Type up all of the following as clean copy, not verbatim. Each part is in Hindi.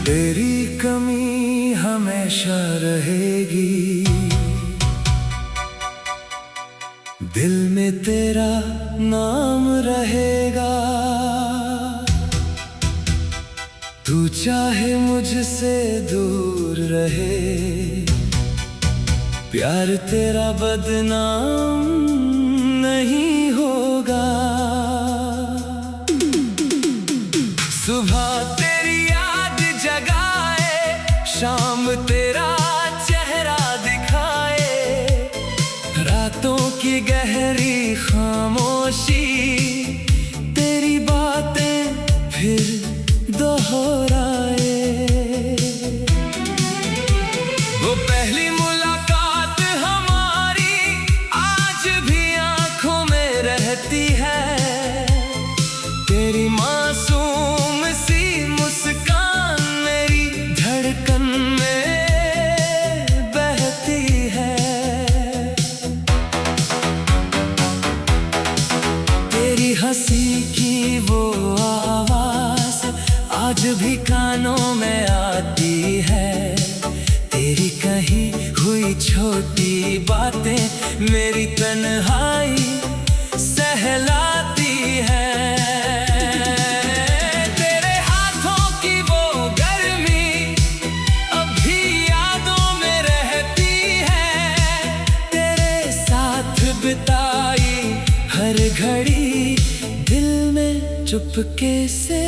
तेरी कमी हमेशा रहेगी, दिल में तेरा नाम रहेगा। तू चाहे मुझसे दूर रहे, प्यार तेरा बदनाम नहीं होगा। सुबह तेरी याद जगाए, शाम तेरा चेहरा दिखाए, रातों की गहरी खामोशी तेरी बातें फिर दोहराए। वो पहली मुलाकात हमारी आज भी आंखों में रहती है, तेरी मासूम सी मुस्कान मेरी धड़कन में बहती है। तेरी हंसी की वो आवाज आज भी कानों में आती है, तेरी कही हुई छोटी बातें मेरी तन्हाई सहलाती है। तेरे हाथों की वो गर्मी अब भी यादों में रहती है, तेरे साथ बिताई हर घड़ी दिल में चुपके से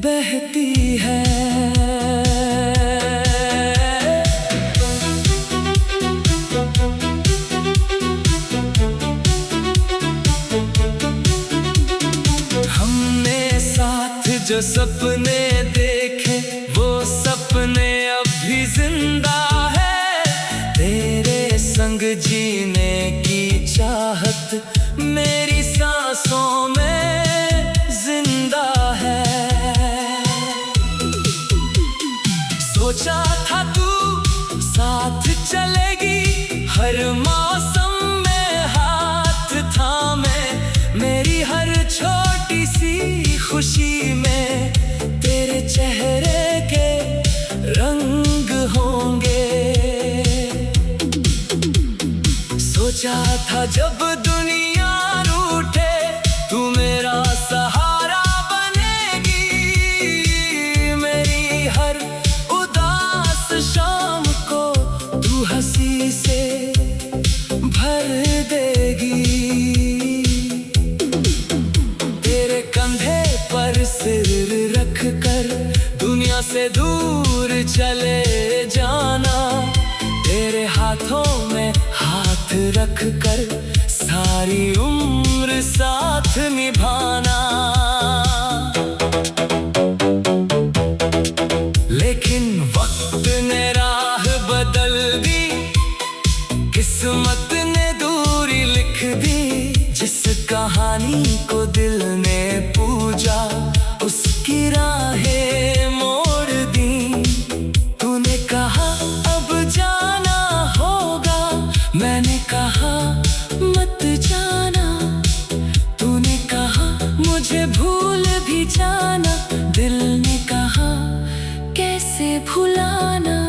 बहती है। जो सपने देखे वो सपने अब भी जिंदा है, तेरे संग जीने की चाहत मेरी सांसों में जिंदा है। सोचा था तू साथ चलेगी हर मौसम में, हाथ थामे मेरी हर छोटी सी खुशी में, तेरे चेहरे के रंग होंगे। सोचा था जब दुनिया रूठे तू मेरा सहारा बनेगी, मेरी हर उदास शाम को तू हंसी से भर देगी। तेरे कंधे पर सिर रख कर दुनिया से दूर चले जाना, तेरे हाथों में हाथ रख कर सारी उम्र साथ निभाना। लेकिन वक्त ने राह बदल दी, किस्मत ने दूरी लिख दी, जिस कहानी को दिल ने पूजा उसकी राहें मोड़ दी। तूने कहा अब जाना होगा, मैंने कहा मत जाना, तूने कहा मुझे भूल भी जाना, दिल ने कहा कैसे भुलाना।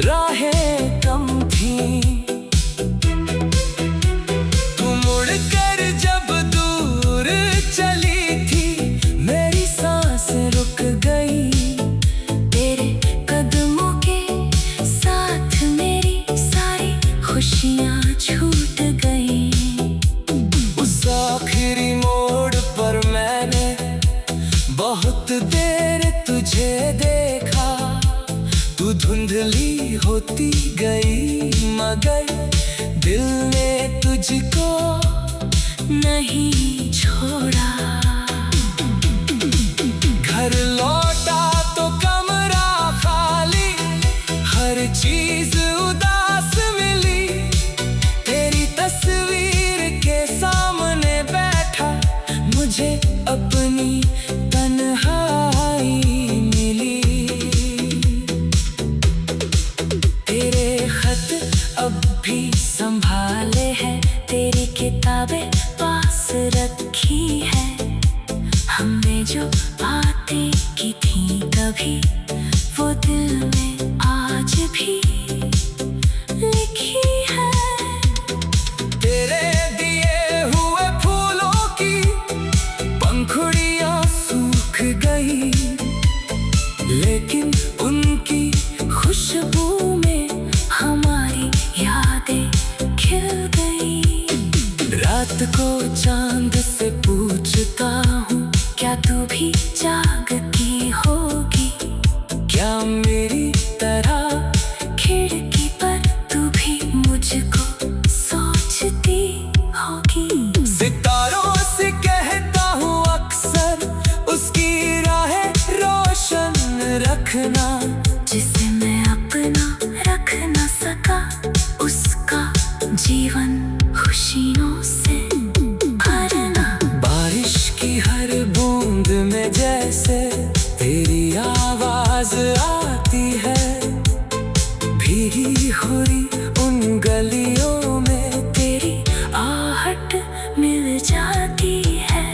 राहें कम थी, तू मुड़कर जब दूर चली थी, मेरी सांस रुक गई, तेरे कदमों के साथ मेरी सारी खुशियाँ छूट गई। उस आखिरी मोड़ पर मैंने बहुत देर तुझे देखा, तू धुंधली होती गई मगर दिल ने तुझको नहीं छोड़ा। घर लौटा तो कमरा खाली, हर चीज उदास मिली। गई, लेकिन उनकी खुशबू में हमारी यादें खिल गई। रात को चांद से पूछता हूँ, क्या तू भी जागती होगी? क्या मेरी तरह खिड़की पर तू भी मुझको सोचती होगी? सितारों से कहता हूँ अक्सर, उसकी राहें रोशन रखना। जिसे मैं अपना रख न सका, उसका जीवन खुशियों से भरना। बारिश की हर बूंद में जैसे तेरी आवाज आती है, भीगी हुई उन गलियों में तेरी आहट मिल जाती है।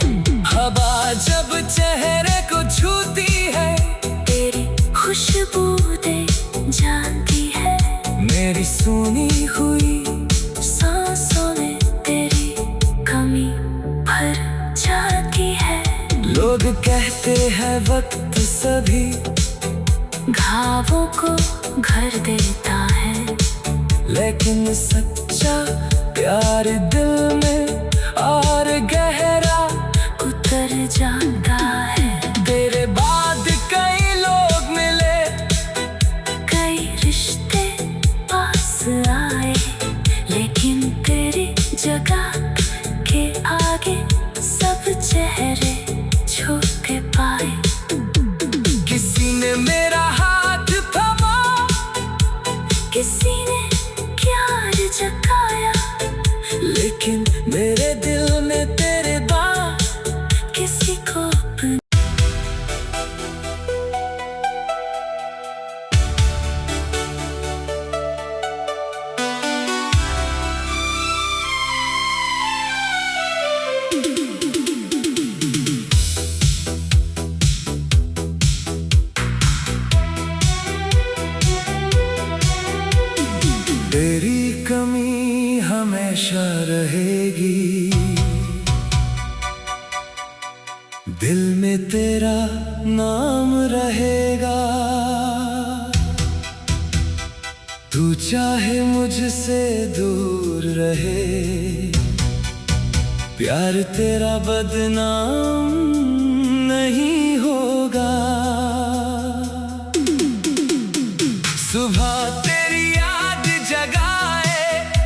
हवा जब चेहरे को छूती है, तेरी खुशबू दे जाती है। मेरी सुनी हुई सांसों में तेरी कमी भर जाती है। लोग कहते हैं वक्त सभी घावों को घर देता है, लेकिन सच्चा प्यार दिल में और गहरा उतर जाता है। तेरे बाद कई लोग मिले, कई रिश्ते पास आए, लेकिन तेरी जगह के आगे सब चेहरे छोटे पाए। किसी ने मेरा हाथ थामा, किसी ने प्यार जगाया, लेकिन मेरे दिल में तेरे बाद किसी को तेरी कमी हमेशा रहेगी, दिल में तेरा नाम रहेगा। तू चाहे मुझसे दूर रहे, प्यार तेरा बदनाम नहीं होगा। सुबह तेरी याद जगाए,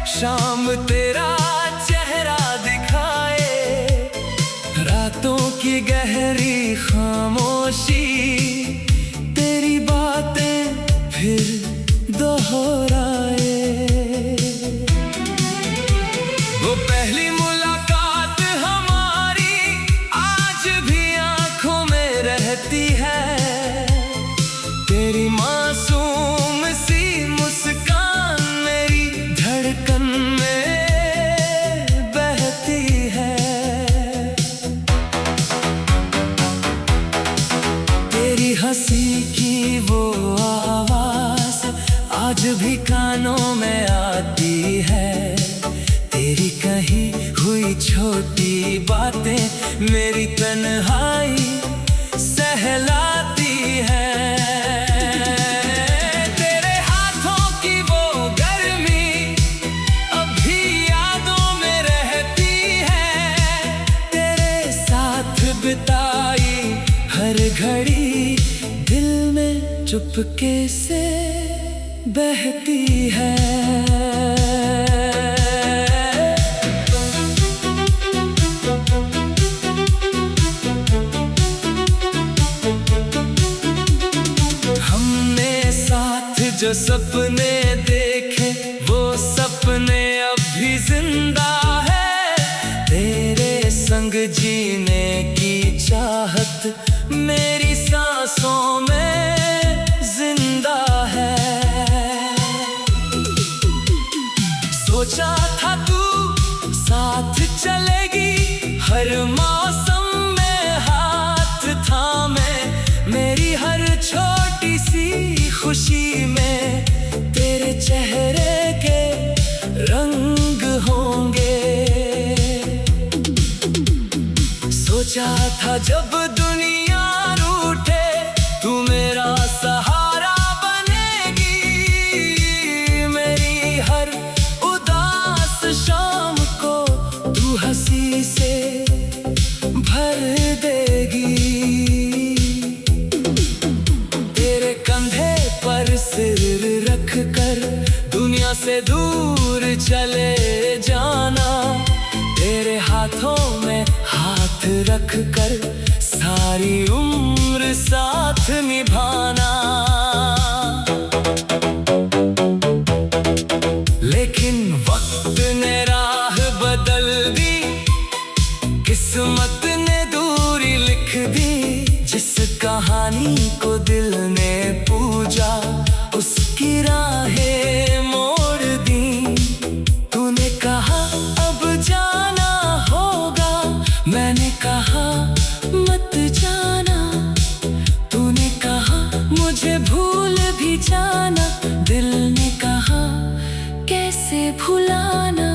शाम तेरा चेहरा दिखाए, रातों की गहरी खामोशी तेरी बातें फिर दोहराए। वो पहली मुलाकात हमारी आज भी आंखों में रहती है, तेरी मासूम सी मुस्कान मेरी धड़कन में बहती है। तेरी हंसी की वो आवाज आज भी कानों में आती है, तेरी कही हुई छोटी बातें मेरी तन्हाई सहलाती है। तेरे हाथों की वो गर्मी अभी यादों में रहती है, तेरे साथ बिताई हर घड़ी दिल में चुपके से बहती है। जो सपने देखे वो सपने अब भी जिंदा है, तेरे संग जीने की चाहत मेरी सांसों में जिंदा है। सोचा था तू साथ चलेगी हर मौसम में, हाथ थामे मेरी हर छोटी सी खुशी में, तेरे चेहरे के रंग होंगे। सोचा था जब दुनिया रूठ से दूर चले जाना, तेरे हाथों में हाथ रख कर सारी उम्र साथ निभाना। लेकिन वक्त ने राह बदल दी, किस्मत ने दूरी लिख दी। जिस कहानी को दिल ने पूजा, उसकी राहें मोड़ दी। तूने कहा अब जाना होगा, मैंने कहा मत जाना। तूने कहा मुझे भूल भी जाना, दिल ने कहा कैसे भुलाना।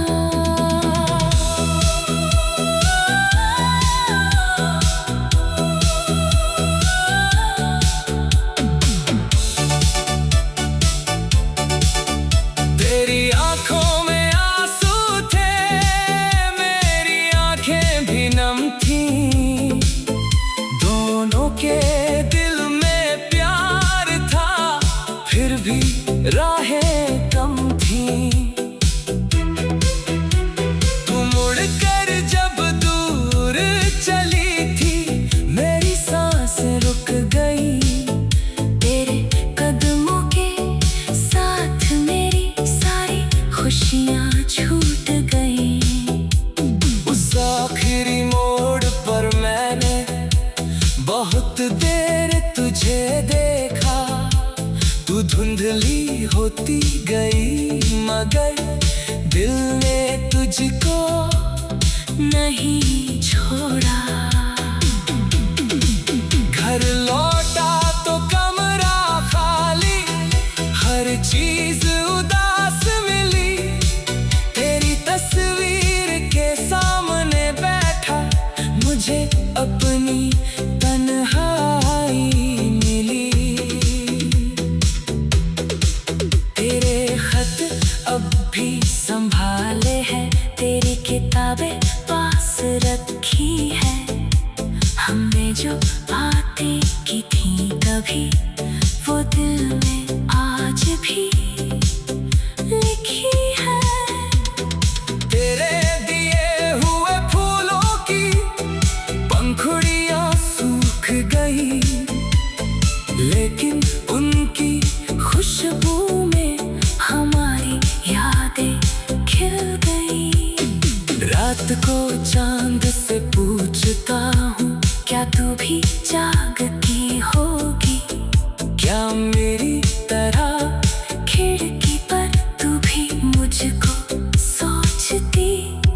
तेरी आंखों में आंसू थे, मेरी आंखें भी नम थीं। दोनों के दिल में प्यार था, फिर भी राहें कम थीं। तू मुड़कर जब दूर चली थी, मेरी सांसें रुक गई। तेरे कदमों के साथ मेरी सारी खुशियाँ छूट गई। उस आखिरी मोड़ पर मैंने बहुत देर तुझे देखा। तू धुंधली होती गई, मगर दिल ने तुझको नहीं छोड़ा। घर लौटा तो कमरा खाली, हर चीज उदास मिली। तेरी तस्वीर के सामने बैठा, मुझे अपनी तन्हाई मिली। तेरे खत अब भी संभाले हैं, तेरी किताबें पास रखी है। हमने जो बातें की थी कभी, वो दिल में आज भी लिखी है। तेरे दिए हुए फूलों की पंखुड़ियां सूख गई, लेकिन उनकी खुशबू में हमारी यादें खिल गई। रात को चांद से पूछता हूँ, क्या तू भी जागती होगी? क्या मेरी तरह खिड़की पर तू भी मुझको सोचती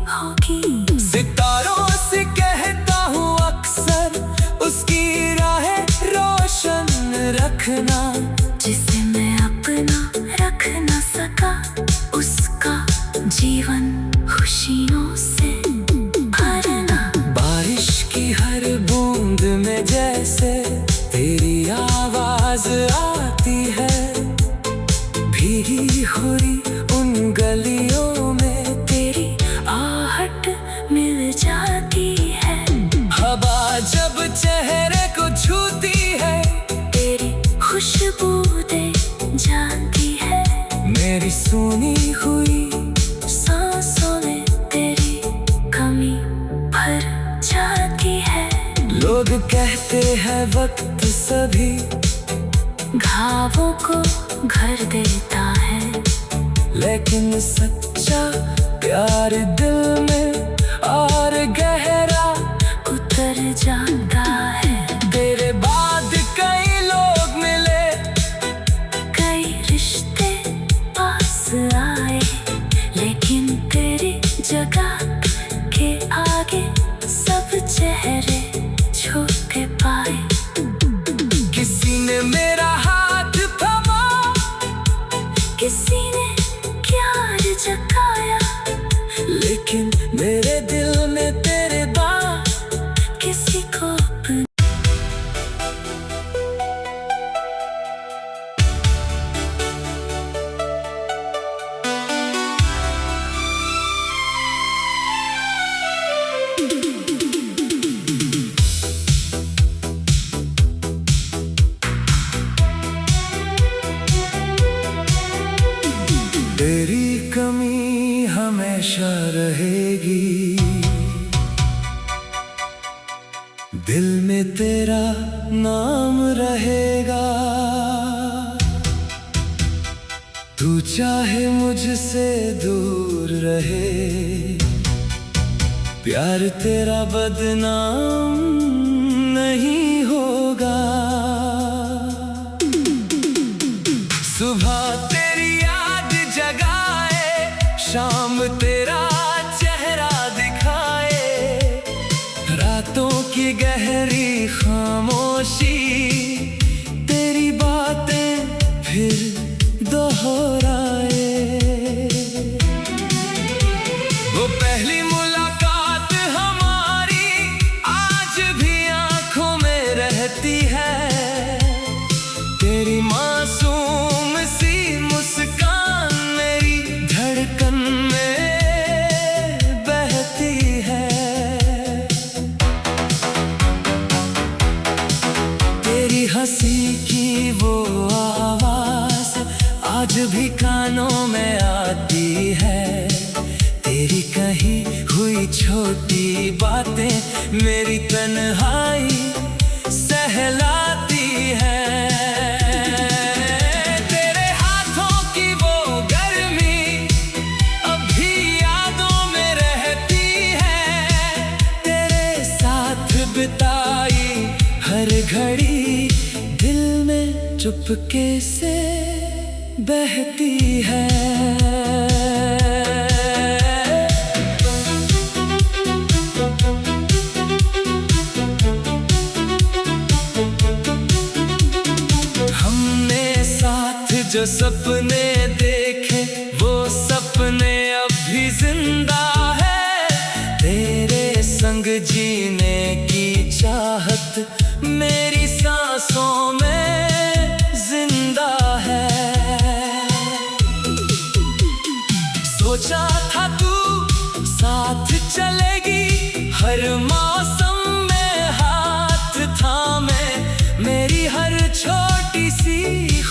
होगी? सितारों से कहता हूँ अक्सर, उसकी राहें रोशन रखना। जिसे मैं अपना रख न सका, उसका जीवन खुशियों से भरना। बारिश की हर बूंद में जैसे तेरी आवाज आती है, भीगी हुई उन गलियों में तेरी आहट मिल जाती है। हवा जब चेहरे को छूती है, तेरी खुशबू दे जाती है। मेरी सुनी हुई सांसों में तेरी कमी भर जाती है। लोग कहते हैं वक्त सभी घावों को घर देता है, लेकिन सच्चा प्यार दिल में और गहरा उतर जाता है। तेरे बाद कई लोग मिले, कई रिश्ते पास आए, लेकिन तेरी जगह के आगे सब चेहरे छोटे पाए। किसी ने मेरा हाथ थामा, किसी ने प्यार जगाया, लेकिन मेरे दिल में तेरे बाद किसी को तेरी कमी हमेशा रहेगी, दिल में तेरा नाम रहेगा। तू चाहे मुझसे दूर रहे, प्यार तेरा बदनाम नहीं होगा। सुबह तेरी याद जगाए, शाम तेरा चेहरा दिखाए, रातों की गहरी खामोशी तेरी बातें फिर दोहराए। वो पहली मुलाकात हमारी आज भी आंखों में रहती है, तेरी मासूम सी मुस्कान मेरी धड़कन में बहती है। तेरी हंसी की वो आवाज आज भी कानों में आती है, तेरी कही हुई छोटी बातें मेरी तन्हाई सहलाती है। तेरे हाथों की वो गर्मी अभी यादों में रहती है, तेरे साथ बिताई हर घड़ी दिल में चुपके से बहती है। जो सपने देखे वो सपने अब भी जिंदा है, तेरे संग जीने की चाहत मेरी सांसों में जिंदा है। सोचा था तू साथ चलेगी हर मौसम में, हाथ थामे मेरी हर छोटी सी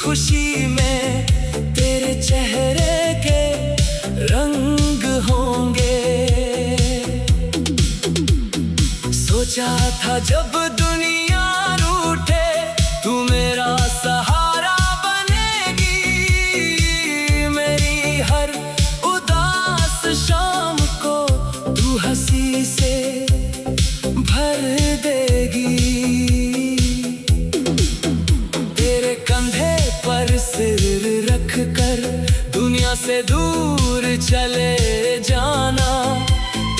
खुशी में, तेरे चेहरे के रंग होंगे। सोचा था जब दुनिया रूठे तू मेरा सहारा बनेगी, मेरी हर उदास शाम को तू हंसी से भर देगी। तेरे कंधे पर सिर रख कर दुनिया से दूर चले जाना,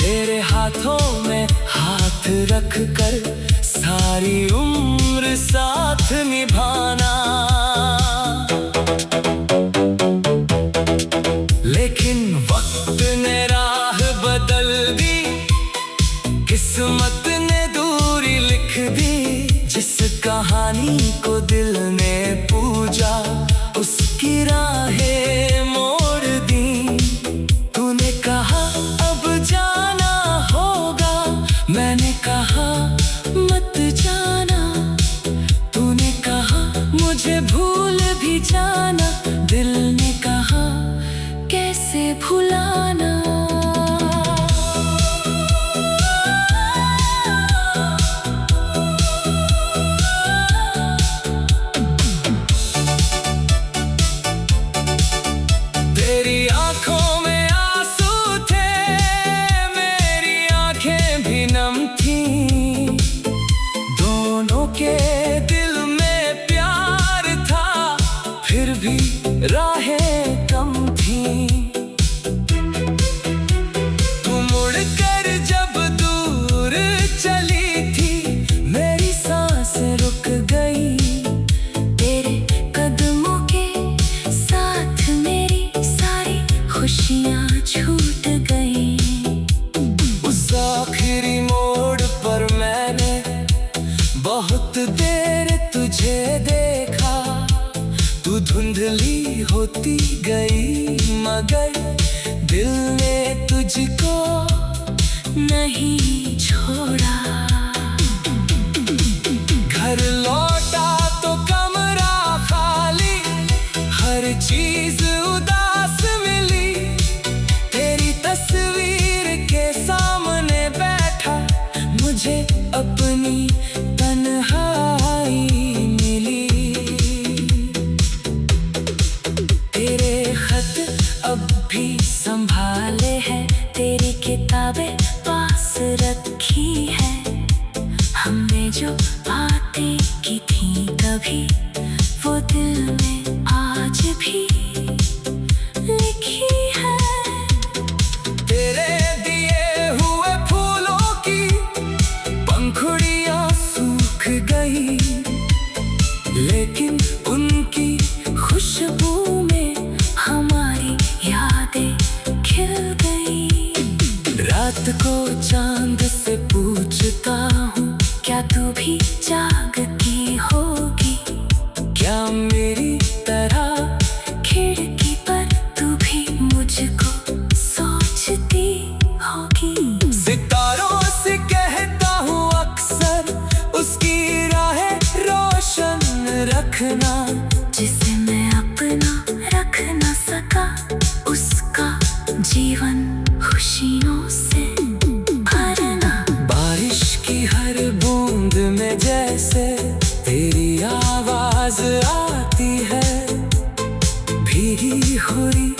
तेरे हाथों में हाथ रख कर सारी उम्र साथ निभाना। लेकिन वक्त ने राह बदल दी, किस्मत ने दूरी लिख दी, जिस कहानी को दिल ने पूजा उसकी राहें मोड़ दी। तूने कहा अब जाना होगा, मैंने कहा मत जाना, तूने कहा मुझे भूल भी जाना, दिल ने कहा कैसे भुलाना। राहें कम थी, तू मुड़कर जब दूर चली थी, मेरी सांस रुक गई। तेरे कदमों के साथ मेरी सारी खुशियाँ छूट गई। उस आखिरी मोड़ पर मैंने बहुत देर तुझे देखा, तू धुंधली होती गई मगर दिल ने तुझको नहीं छोड़ा। घर लौटा तो कमरा खाली, हर चीज उदास मिली। कभी वो दिल में आज भी लिखी है। तेरे दिए हुए फूलों की पंखुड़ियां सूख गई, लेकिन उनकी खुशबू में हमारी यादें खिल गई। रात को चांद से पूछता हूँ, क्या तू भी जागती होगी? क्या मेरी तरह खिड़की पर तू भी मुझको सोचती होगी? सितारों से कहता हूँ अक्सर, उसकी राहें रोशन रखना। जिसे मैं अपना रख न सका, उसका जीवन खुशियों से भरना। बारिश की हर बूंद में जैसे तेरी आवाज आती है, भीगी हुई